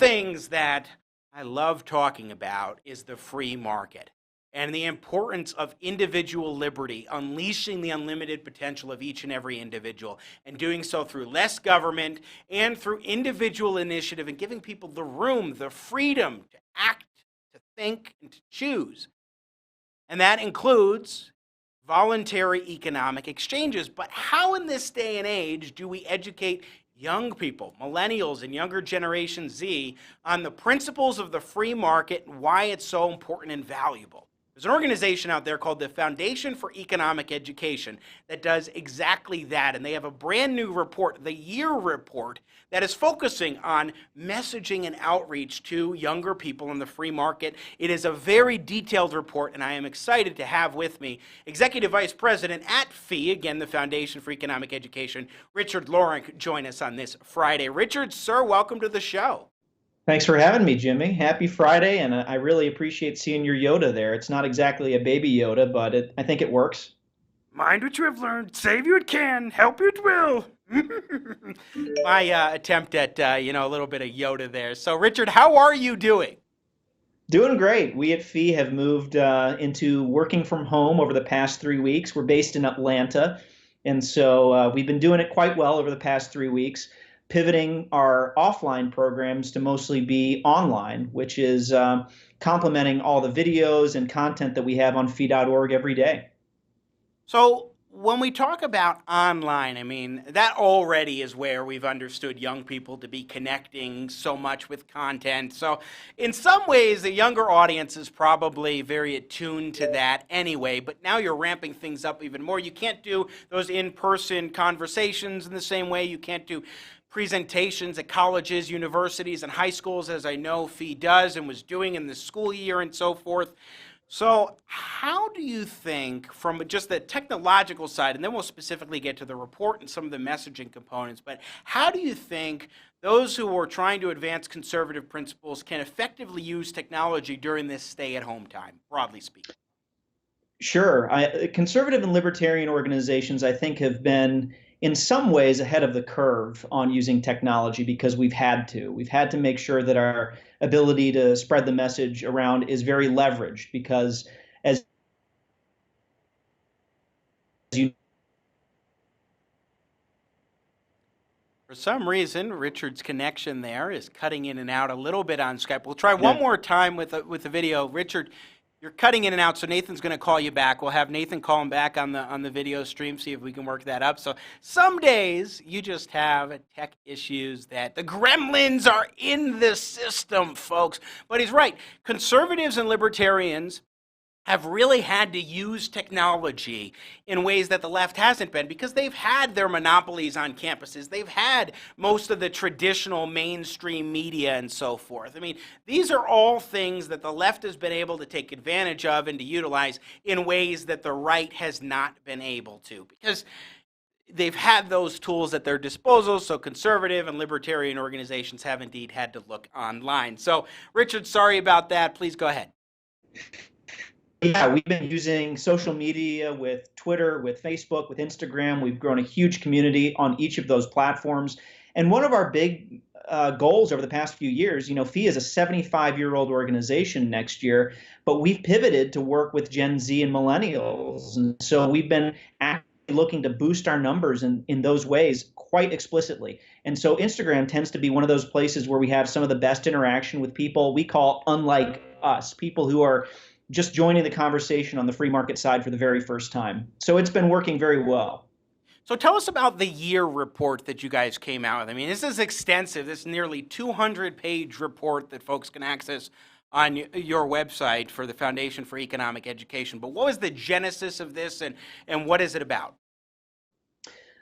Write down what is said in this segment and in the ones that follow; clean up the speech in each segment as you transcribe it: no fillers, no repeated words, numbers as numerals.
things that I love talking about is the free market and the importance of individual liberty, unleashing the unlimited potential of each and every individual, and doing so through less government and through individual initiative and giving people the room, the freedom to act, to think, and to choose. And that includes voluntary economic exchanges. But how in this day and age do we educate young people, millennials and younger generation Z, on the principles of the free market and why it's so important and valuable? There's an organization out there called the Foundation for Economic Education that does exactly that, and they have a brand new report, the Year Report, that is focusing on messaging and outreach to younger people in the free market. It is a very detailed report, and I am excited to have with me Executive Vice President at FEE, again, the Foundation for Economic Education, Richard Lorenc, join us on this Friday. Richard, sir, welcome to the show. Thanks for having me, Jimmy. Happy Friday, and I really appreciate seeing your Yoda there. It's not exactly a baby Yoda, but I think it works. Mind what you have learned, save you it can, help you it will. My attempt at, a little bit of Yoda there. So, Richard, how are you doing? Doing great. We at FEE have moved into working from home over the past 3 weeks. We're based in Atlanta, and so we've been doing it quite well over the past 3 weeks, pivoting our offline programs to mostly be online, which is complementing all the videos and content that we have on fee.org every day. So when we talk about online, I mean, that already is where we've understood young people to be connecting so much with content. So in some ways, the younger audience is probably very attuned to that anyway, but now you're ramping things up even more. You can't do those in-person conversations in the same way. You can't do presentations at colleges, universities, and high schools, as I know FEE does and was doing in the school year and so forth. So how do you think, from just the technological side, and then we'll specifically get to the report and some of the messaging components, but how do you think those who are trying to advance conservative principles can effectively use technology during this stay-at-home time, broadly speaking? Sure. Conservative and libertarian organizations, I think, have been in some ways ahead of the curve on using technology because we've had to. We've had to make sure that our ability to spread the message around is very leveraged because as you For some reason, Richard's connection there is cutting in and out a little bit on Skype. We'll try one more time with the video. Richard, you're cutting in and out, so Nathan's going to call you back. We'll have Nathan call him back on the video stream, see if we can work that up. So some days you just have tech issues that the gremlins are in the system, folks. But he's right. Conservatives and libertarians have really had to use technology in ways that the left hasn't been because they've had their monopolies on campuses. They've had most of the traditional mainstream media and so forth. I mean, these are all things that the left has been able to take advantage of and to utilize in ways that the right has not been able to because they've had those tools at their disposal, so conservative and libertarian organizations have indeed had to look online. So, Richard, sorry about that. Please go ahead. Yeah, we've been using social media with Twitter, with Facebook, with Instagram. We've grown a huge community on each of those platforms. And one of our big goals over the past few years, FEE is a 75-year-old organization next year, but we've pivoted to work with Gen Z and Millennials. And so we've been actively looking to boost our numbers in those ways quite explicitly. And so Instagram tends to be one of those places where we have some of the best interaction with people we call unlike us, people who are just joining the conversation on the free market side for the very first time. So it's been working very well. So tell us about the year report that you guys came out with. I mean, this is extensive. This is nearly 200-page report that folks can access on your website for the Foundation for Economic Education. But what was the genesis of this and what is it about?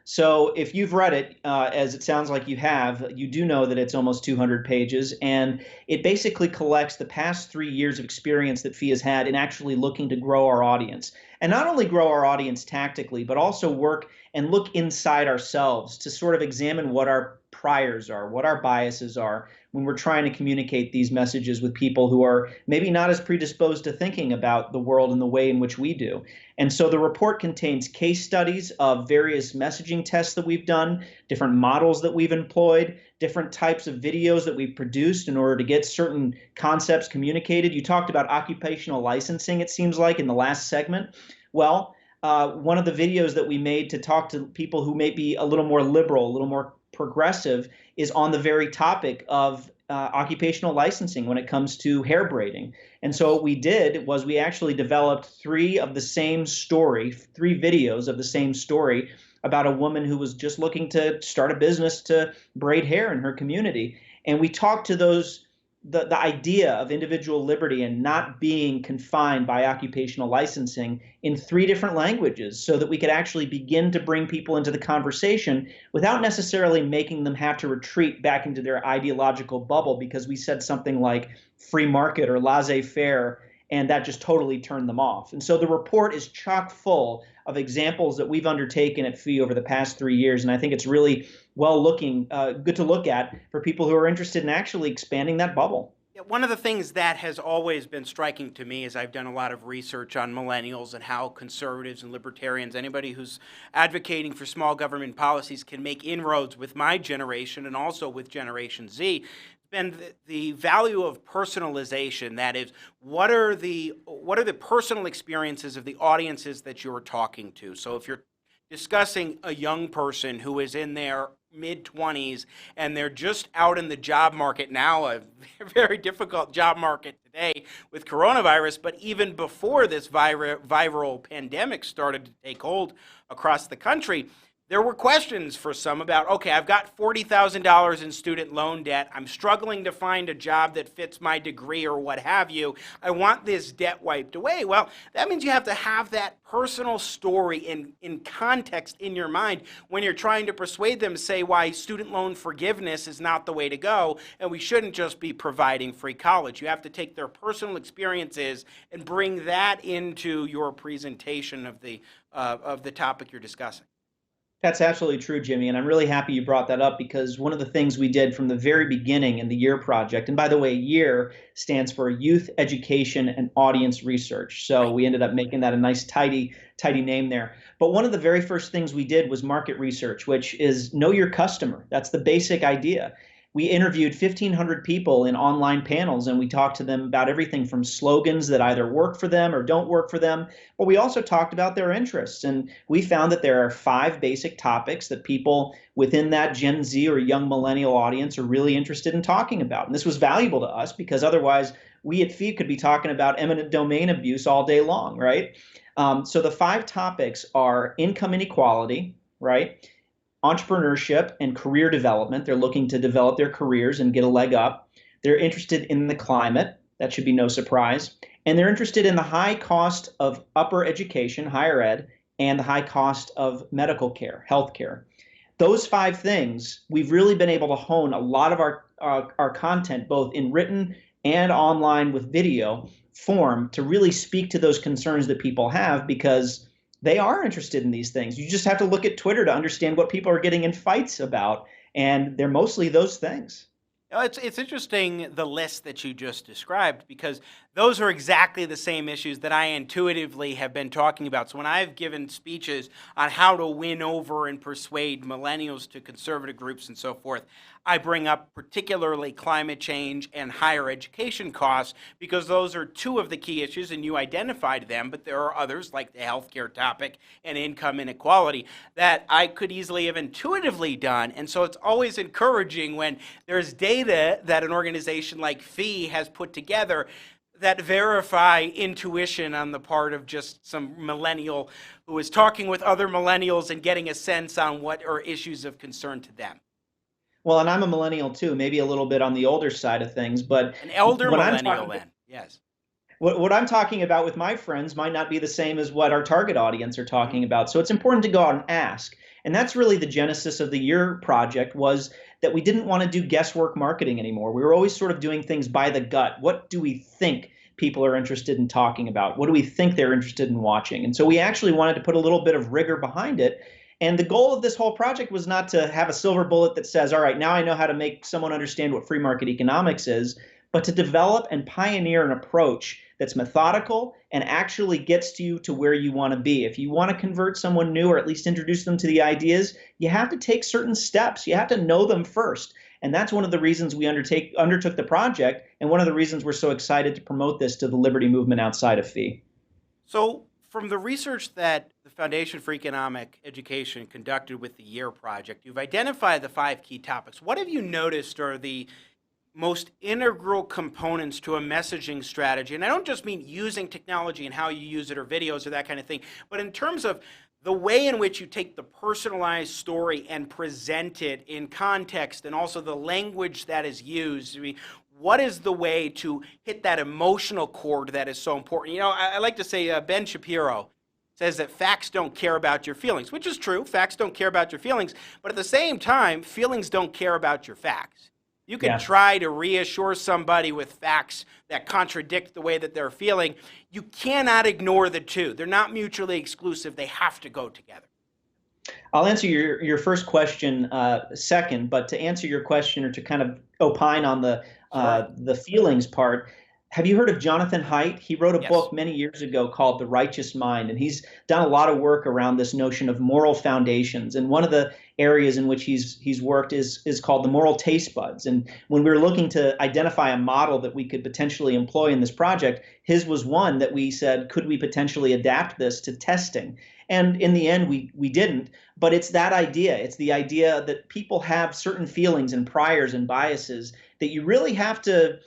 So if you've read it, as it sounds like you have, you do know that it's almost 200 pages, and it basically collects the past 3 years of experience that FEE has had in actually looking to grow our audience. And not only grow our audience tactically, but also work and look inside ourselves to sort of examine what our priors are, what our biases are when we're trying to communicate these messages with people who are maybe not as predisposed to thinking about the world in the way in which we do. And so the report contains case studies of various messaging tests that we've done, different models that we've employed, different types of videos that we've produced in order to get certain concepts communicated. You talked about occupational licensing, it seems like, in the last segment. Well, one of the videos that we made to talk to people who may be a little more liberal, a little more progressive, is on the very topic of occupational licensing when it comes to hair braiding. And so what we did was we actually developed three videos of the same story about a woman who was just looking to start a business to braid hair in her community. And we talked to the idea of individual liberty and not being confined by occupational licensing in three different languages so that we could actually begin to bring people into the conversation without necessarily making them have to retreat back into their ideological bubble because we said something like free market or laissez-faire, and that just totally turned them off. And so the report is chock full of examples that we've undertaken at FEE over the past 3 years, and I think it's really good to look at for people who are interested in actually expanding that bubble. Yeah, one of the things that has always been striking to me is I've done a lot of research on millennials and how conservatives and libertarians, anybody who's advocating for small government policies, can make inroads with my generation and also with Generation Z. And the value of personalization, that is, what are the personal experiences of the audiences that you're talking to? So if you're discussing a young person who is in their mid-20s and they're just out in the job market now, a very difficult job market today with coronavirus, but even before this viral pandemic started to take hold across the country, there were questions for some about, okay, I've got $40,000 in student loan debt. I'm struggling to find a job that fits my degree or what have you. I want this debt wiped away. Well, that means you have to have that personal story in context in your mind when you're trying to persuade them, say why student loan forgiveness is not the way to go and we shouldn't just be providing free college. You have to take their personal experiences and bring that into your presentation of the topic you're discussing. That's absolutely true, Jimmy, and I'm really happy you brought that up because one of the things we did from the very beginning in the YEAR project, and by the way, YEAR stands for Youth Education and Audience Research, so we ended up making that a nice, tidy name there. But one of the very first things we did was market research, which is know your customer. That's the basic idea. We interviewed 1,500 people in online panels, and we talked to them about everything from slogans that either work for them or don't work for them. But we also talked about their interests, and we found that there are 5 basic topics that people within that Gen Z or young millennial audience are really interested in talking about. And this was valuable to us because otherwise we at FEE could be talking about eminent domain abuse all day long, right? So the 5 topics are income inequality, right? Entrepreneurship and career development. They're looking to develop their careers and get a leg up. They're interested in the climate. That should be no surprise. And they're interested in the high cost of upper education, higher ed, and the high cost of medical care, health care. Those 5 things, we've really been able to hone a lot of our content, both in written and online with video form, to really speak to those concerns that people have because they are interested in these things. You just have to look at Twitter to understand what people are getting in fights about, and they're mostly those things. It's interesting, the list that you just described, because those are exactly the same issues that I intuitively have been talking about. So when I've given speeches on how to win over and persuade millennials to conservative groups and so forth, I bring up particularly climate change and higher education costs because those are 2 of the key issues, and you identified them, but there are others like the healthcare topic and income inequality that I could easily have intuitively done. And so it's always encouraging when there's data that an organization like FEE has put together that verify intuition on the part of just some millennial who is talking with other millennials and getting a sense on what are issues of concern to them. Well, and I'm a millennial too, maybe a little bit on the older side of things, but an elder millennial then, yes. What I'm talking about with my friends might not be the same as what our target audience are talking about. So it's important to go out and ask. And that's really the genesis of the YEAR project, was that we didn't want to do guesswork marketing anymore. We were always sort of doing things by the gut. What do we think people are interested in talking about? What do we think they're interested in watching? And so we actually wanted to put a little bit of rigor behind it. And the goal of this whole project was not to have a silver bullet that says, all right, now I know how to make someone understand what free market economics is, but to develop and pioneer an approach that's methodical and actually gets you to where you want to be. If you want to convert someone new or at least introduce them to the ideas, you have to take certain steps. You have to know them first. And that's one of the reasons we undertook the project, and one of the reasons we're so excited to promote this to the liberty movement outside of FEE. So, from the research that the Foundation for Economic Education conducted with the YEAR project, you've identified the 5 key topics. What have you noticed are the most integral components to a messaging strategy? And I don't just mean using technology and how you use it or videos or that kind of thing, but in terms of the way in which you take the personalized story and present it in context, and also the language that is used. I mean, what is the way to hit that emotional chord that is so important? You know, I like to say Ben Shapiro says that facts don't care about your feelings, which is true. Facts don't care about your feelings. But at the same time, feelings don't care about your facts. You can try to reassure somebody with facts that contradict the way that they're feeling. You cannot ignore the two. They're not mutually exclusive. They have to go together. I'll answer your first question second, but to answer your question, or to kind of opine on the feelings part, have you heard of Jonathan Haidt? He wrote a book many years ago called The Righteous Mind, and he's done a lot of work around this notion of moral foundations. And one of the areas in which he's worked is called the moral taste buds. And when we were looking to identify a model that we could potentially employ in this project, his was one that we said, could we potentially adapt this to testing? And in the end, we didn't. But it's that idea. It's the idea that people have certain feelings and priors and biases that you really have to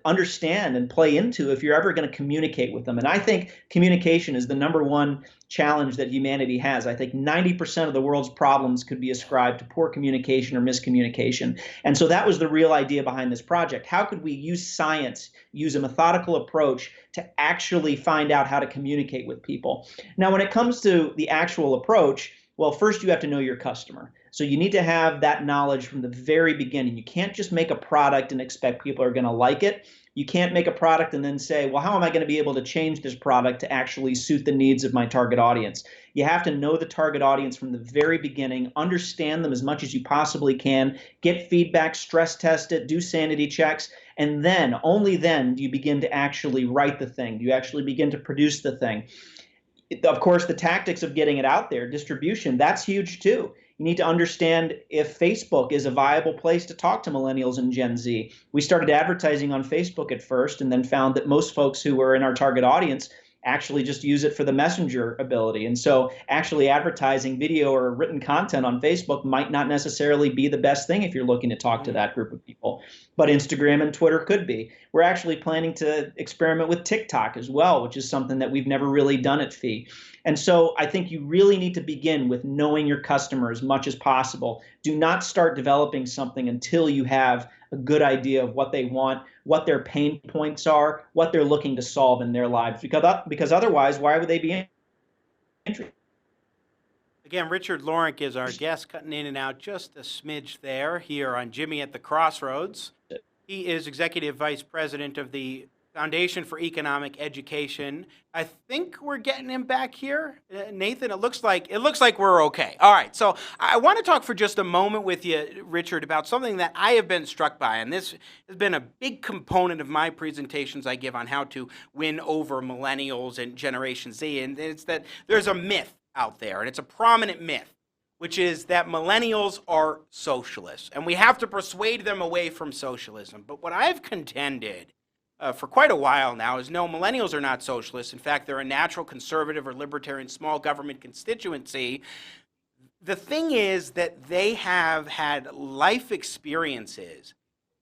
understand and play into if you're ever going to communicate with them. And I think communication is the #1 challenge that humanity has. I think 90% of the world's problems could be ascribed to poor communication or miscommunication. And so that was the real idea behind this project. How could we use science, use a methodical approach to actually find out how to communicate with people? Now, when it comes to the actual approach, well, first you have to know your customer. So you need to have that knowledge from the very beginning. You can't just make a product and expect people are going to like it. You can't make a product and then say, well, how am I going to be able to change this product to actually suit the needs of my target audience? You have to know the target audience from the very beginning, understand them as much as you possibly can, get feedback, stress test it, do sanity checks, and then, only then, do you begin to actually write the thing. You actually begin to produce the thing. Of course, the tactics of getting it out there, distribution, that's huge too. You need to understand if Facebook is a viable place to talk to millennials and Gen Z. We started advertising on Facebook at first and then found that most folks who were in our target audience actually just use it for the messenger ability. And so actually advertising video or written content on Facebook might not necessarily be the best thing if you're looking to talk to that group of people. But Instagram and Twitter could be. We're actually planning to experiment with TikTok as well, which is something that we've never really done at FEE. And so I think you really need to begin with knowing your customer as much as possible. Do not start developing something until you have a good idea of what they want, what their pain points are, what they're looking to solve in their lives. Because otherwise, why would they be interested? Again, Richard Lorenc is our guest, cutting in and out just a smidge there here on Jimmy at the Crossroads. He is Executive Vice President of the Foundation for Economic Education. I think we're getting him back here. Nathan, it looks like we're okay. All right, so I want to talk for just a moment with you, Richard, about something that I have been struck by, and this has been a big component of my presentations I give on how to win over millennials and Generation Z, and it's that there's a myth out there, and it's a prominent myth, which is that millennials are socialists, and we have to persuade them away from socialism. But what I've contended for quite a while now is no, millennials are not socialists. In fact, they're a natural conservative or libertarian small government constituency. The thing is that they have had life experiences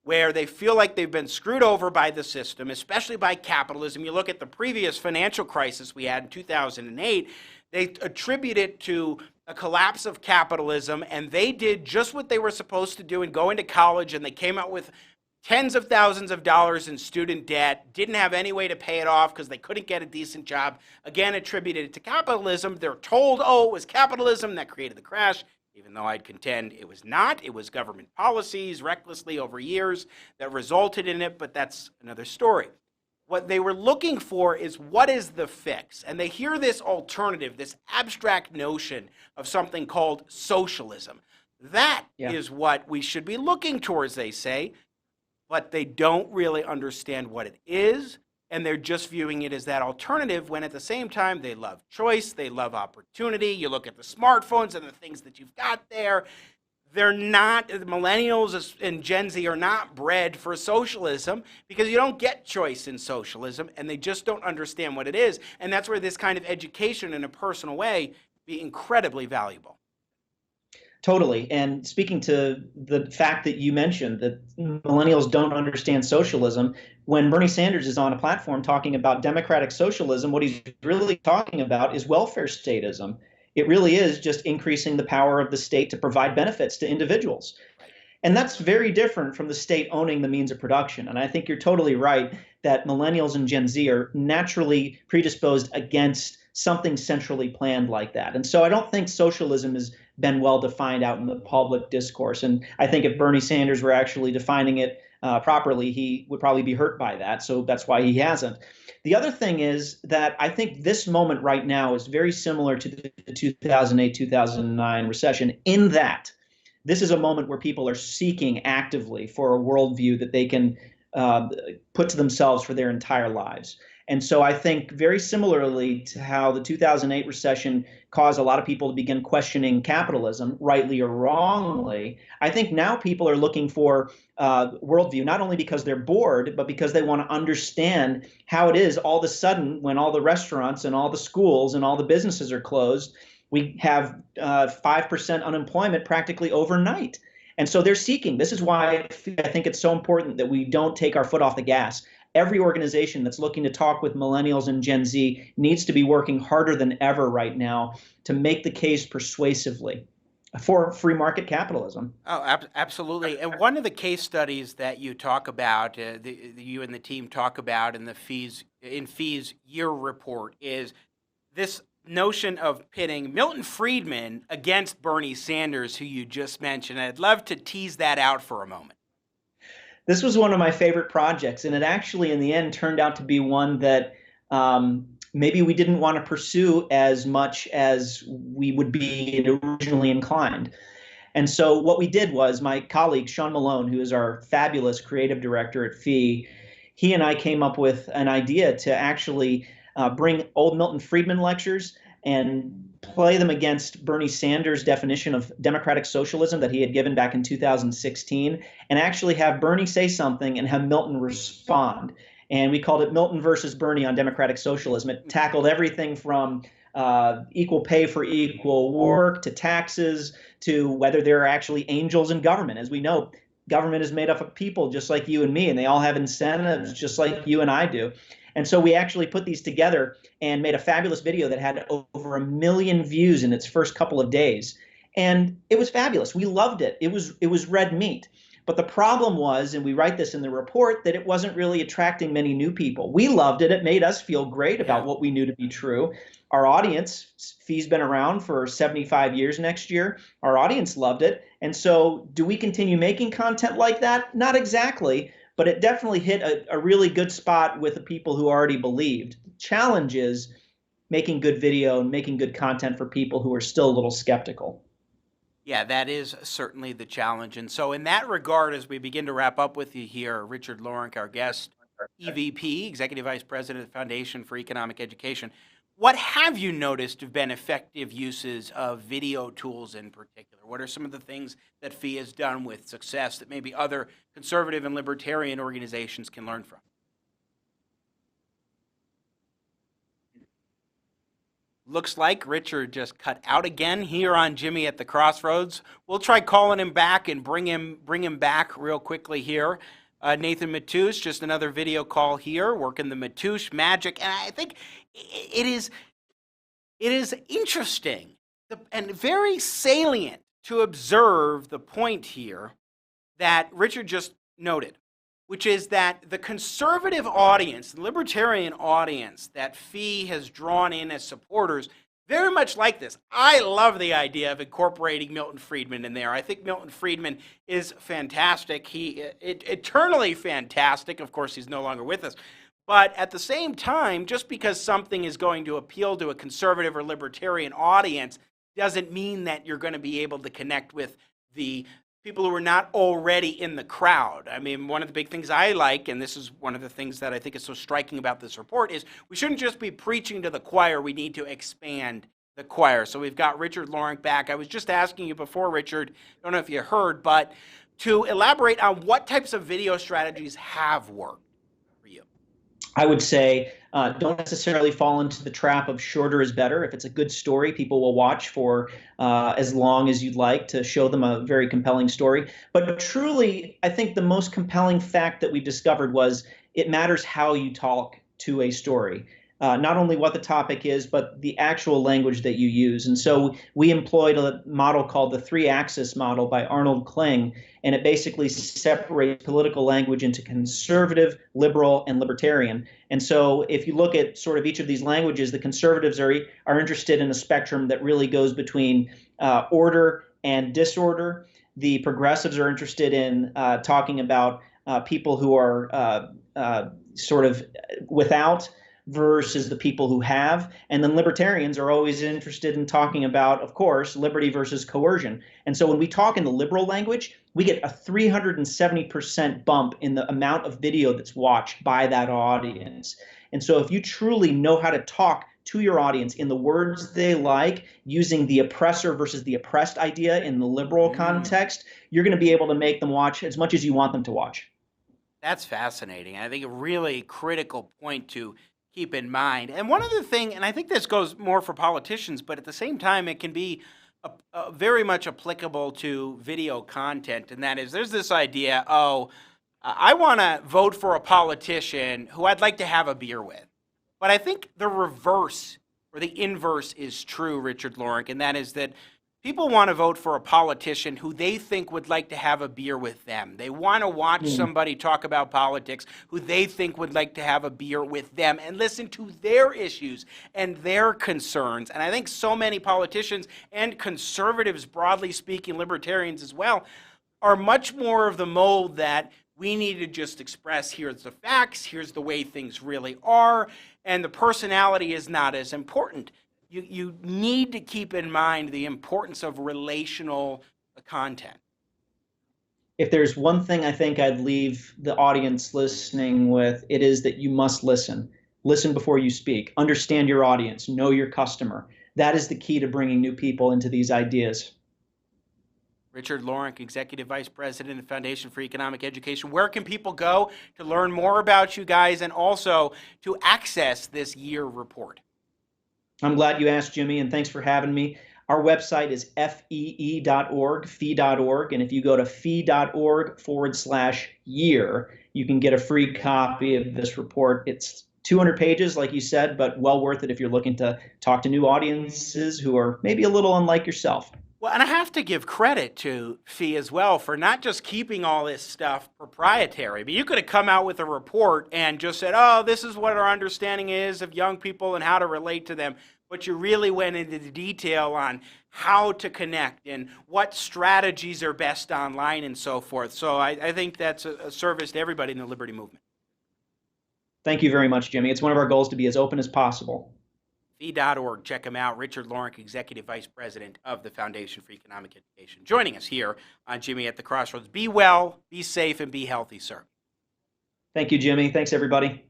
where they feel like they've been screwed over by the system, especially by capitalism. You look at the previous financial crisis we had in 2008, they attribute it to a collapse of capitalism, and they did just what they were supposed to do in going to college, and they came out with tens of thousands of dollars in student debt, didn't have any way to pay it off because they couldn't get a decent job. Again, attributed it to capitalism. They're told, oh, it was capitalism that created the crash, even though I'd contend it was not. It was government policies recklessly over years that resulted in it, but that's another story. What they were looking for is, what is the fix? And they hear this alternative, this abstract notion of something called socialism. That is what we should be looking towards, they say, but they don't really understand what it is, and they're just viewing it as that alternative, when at the same time they love choice, they love opportunity. You look at the smartphones and the things that you've got there. They're not, the millennials and Gen Z are not bred for socialism, because you don't get choice in socialism, and they just don't understand what it is. And that's where this kind of education in a personal way be incredibly valuable. Totally. And speaking to the fact that you mentioned that millennials don't understand socialism, when Bernie Sanders is on a platform talking about democratic socialism, what he's really talking about is welfare statism. It really is just increasing the power of the state to provide benefits to individuals. And that's very different from the state owning the means of production. And I think you're totally right that millennials and Gen Z are naturally predisposed against something centrally planned like that. And so I don't think socialism has been well defined out in the public discourse. And I think if Bernie Sanders were actually defining it properly, he would probably be hurt by that. So that's why he hasn't. The other thing is that I think this moment right now is very similar to the 2008-2009 recession, in that this is a moment where people are seeking actively for a worldview that they can put to themselves for their entire lives. And so I think very similarly to how the 2008 recession caused a lot of people to begin questioning capitalism, rightly or wrongly, I think now people are looking for worldview, not only because they're bored, but because they want to understand how it is all of a sudden, when all the restaurants and all the schools and all the businesses are closed, we have 5% unemployment practically overnight. And so they're seeking. This is why I think it's so important that we don't take our foot off the gas. Every organization that's looking to talk with millennials and Gen Z needs to be working harder than ever right now to make the case persuasively for free market capitalism. Oh, absolutely. And one of the case studies that you talk about, you and the team talk about in the fees year report, is this notion of pitting Milton Friedman against Bernie Sanders, who you just mentioned. I'd love to tease that out for a moment. This was one of my favorite projects, and it actually, in the end, turned out to be one that maybe we didn't want to pursue as much as we would be originally inclined. And so what we did was, my colleague, Sean Malone, who is our fabulous creative director at FEE, he and I came up with an idea to actually bring old Milton Friedman lectures and play them against Bernie Sanders' definition of democratic socialism that he had given back in 2016, and actually have Bernie say something and have Milton respond. And we called it Milton versus Bernie on democratic socialism. It tackled everything from equal pay for equal work, to taxes, to whether there are actually angels in government. As we know, government is made up of people just like you and me, and they all have incentives just like you and I do. And so we actually put these together and made a fabulous video that had over 1 million views in its first couple of days. And it was fabulous. We loved it. It was red meat. But the problem was, and we write this in the report, that it wasn't really attracting many new people. We loved it. It made us feel great about what we knew to be true. Our audience, FEE's been around for 75 years next year. Our audience loved it. And so do we continue making content like that? Not exactly. But it definitely hit a really good spot with the people who already believed. The challenge is making good video and making good content for people who are still a little skeptical. Yeah, that is certainly the challenge. And so in that regard, as we begin to wrap up with you here, Richard Lorenc, our guest, EVP, Executive Vice President of the Foundation for Economic Education, what have you noticed have been effective uses of video tools in particular? What are some of the things that FEE has done with success that maybe other conservative and libertarian organizations can learn from? Looks like Richard just cut out again here on Jimmy at the Crossroads. We'll try calling him back and bring him back real quickly here. Nathan Matoush, just another video call here, working the Matoush magic. And I think it is interesting and very salient to observe the point here that Richard just noted, which is that the conservative audience, the libertarian audience that FEE has drawn in as supporters, very much like this. I love the idea of incorporating Milton Friedman in there. I think Milton Friedman is fantastic. Eternally fantastic. Of course, he's no longer with us. But at the same time, just because something is going to appeal to a conservative or libertarian audience doesn't mean that you're going to be able to connect with the people who are not already in the crowd. I mean, one of the big things I like, and this is one of the things that I think is so striking about this report, is we shouldn't just be preaching to the choir, we need to expand the choir. So we've got Richard Lorenc back. I was just asking you before, Richard, I don't know if you heard, but to elaborate on what types of video strategies have worked for you. I would say don't necessarily fall into the trap of shorter is better. If it's a good story, people will watch for as long as you'd like to show them a very compelling story. But truly, I think the most compelling fact that we discovered was it matters how you talk to a story. Not only what the topic is, but the actual language that you use. And so we employed a model called the three-axis model by Arnold Kling, and it basically separates political language into conservative, liberal, and libertarian. And so if you look at sort of each of these languages, the conservatives are interested in a spectrum that really goes between order and disorder. The progressives are interested in talking about people who are sort of without versus the people who have. And then libertarians are always interested in talking about, of course, liberty versus coercion. And so when we talk in the liberal language, we get a 370% bump in the amount of video that's watched by that audience. And so if you truly know how to talk to your audience in the words they like, using the oppressor versus the oppressed idea in the liberal context, you're going to be able to make them watch as much as you want them to watch. That's fascinating. I think a really critical point to keep in mind. And one other thing, and I think this goes more for politicians, but at the same time, it can be very much applicable to video content. And that is, there's this idea, I want to vote for a politician who I'd like to have a beer with. But I think the reverse or the inverse is true, Richard Lorenc, and that is that people want to vote for a politician who they think would like to have a beer with them. They want to watch somebody talk about politics who they think would like to have a beer with them and listen to their issues and their concerns. And I think so many politicians and conservatives, broadly speaking, libertarians as well, are much more of the mold that we need to just express, here's the facts, here's the way things really are, and the personality is not as important. You need to keep in mind the importance of relational content. If there's one thing I think I'd leave the audience listening with, it is that you must listen. Listen before you speak. Understand your audience. Know your customer. That is the key to bringing new people into these ideas. Richard Lorenc, Executive Vice President of Foundation for Economic Education. Where can people go to learn more about you guys and also to access this year report? I'm glad you asked, Jimmy, and thanks for having me. Our website is fee.org, fee.org, and if you go to fee.org/year, you can get a free copy of this report. It's 200 pages, like you said, but well worth it if you're looking to talk to new audiences who are maybe a little unlike yourself. Well, and I have to give credit to Fee as well for not just keeping all this stuff proprietary, but you could have come out with a report and just said, oh, this is what our understanding is of young people and how to relate to them. But you really went into the detail on how to connect and what strategies are best online and so forth. So I think that's a service to everybody in the liberty movement. Thank you very much, Jimmy. It's one of our goals to be as open as possible. Fee.org. Check him out. Richard Lorenc, Executive Vice President of the Foundation for Economic Education, joining us here on Jimmy at the Crossroads. Be well, be safe, and be healthy, sir. Thank you, Jimmy. Thanks, everybody.